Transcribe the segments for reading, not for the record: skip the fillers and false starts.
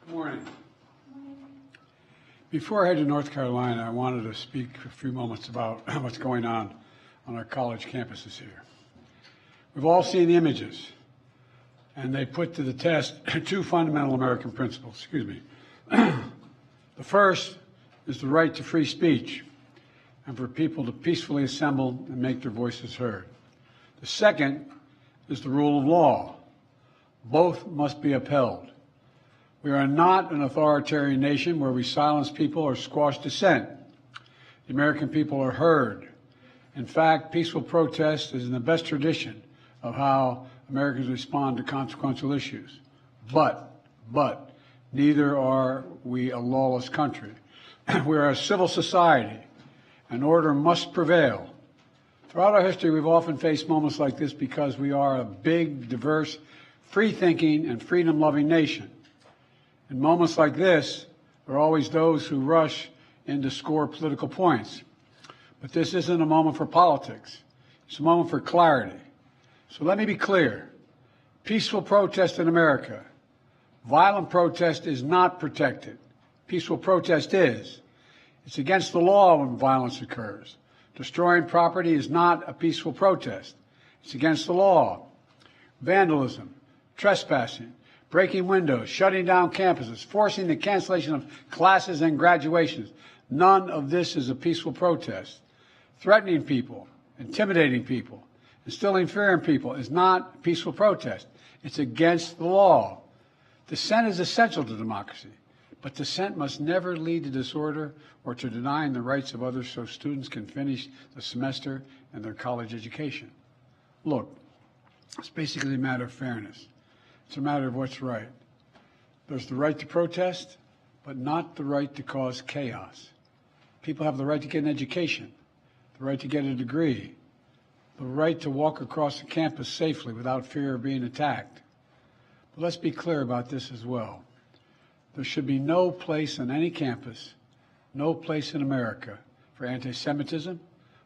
Good morning. Before I head to North Carolina, I wanted to speak for a few moments about what's going on our college campuses here. We've all seen the images, and they put to the test two fundamental American principles. Excuse me. The first is the right to free speech and for people to peacefully assemble and make their voices heard. The second is the rule of law. Both must be upheld. We are not an authoritarian nation where we silence people or squash dissent. The American people are heard. In fact, peaceful protest is in the best tradition of how Americans respond to consequential issues. But, neither are we a lawless country. We are a civil society, and order must prevail. Throughout our history, we've often faced moments like this because we are a big, diverse, free-thinking, and freedom-loving nation. In moments like this, there are always those who rush in to score political points. But this isn't a moment for politics. It's a moment for clarity. So let me be clear. Peaceful protest in America. Violent protest is not protected. Peaceful protest is. It's against the law when violence occurs. Destroying property is not a peaceful protest. It's against the law. Vandalism, trespassing, breaking windows, shutting down campuses, forcing the cancellation of classes and graduations. None of this is a peaceful protest. Threatening people, intimidating people, instilling fear in people is not a peaceful protest. It's against the law. Dissent is essential to democracy, but dissent must never lead to disorder or to denying the rights of others so students can finish the semester and their college education. Look, it's basically a matter of fairness. It's a matter of what's right. There's the right to protest, but not the right to cause chaos. People have the right to get an education, the right to get a degree, the right to walk across the campus safely without fear of being attacked. But let's be clear about this as well. There should be no place on any campus, no place in America for anti-Semitism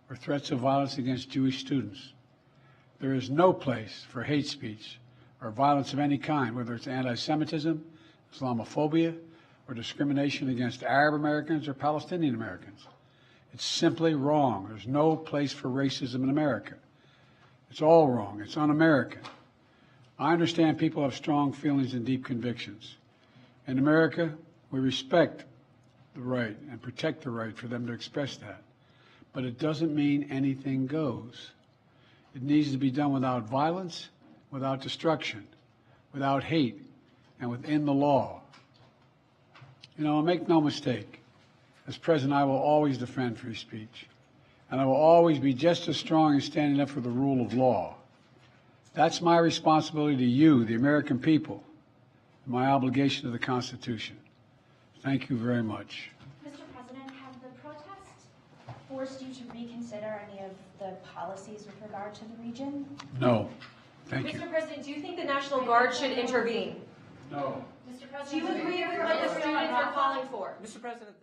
or threats of violence against Jewish students. There is no place for hate speech or violence of any kind, whether it's anti-Semitism, Islamophobia, or discrimination against Arab Americans or Palestinian Americans. It's simply wrong. There's no place for racism in America. It's all wrong. It's un-American. I understand people have strong feelings and deep convictions. In America, we respect the right and protect the right for them to express that. But it doesn't mean anything goes. It needs to be done without violence, without destruction, without hate, and within the law. You know, make no mistake, as president, I will always defend free speech, and I will always be just as strong in standing up for the rule of law. That's my responsibility to you, the American people, and my obligation to the Constitution. Thank you very much. Mr. President, have the protests forced you to reconsider any of the policies with regard to the region? No. Thank you. Mr. President, do you think the National Guard should intervene? No. Mr. Do President, you agree with what the students are calling for? Mr. President,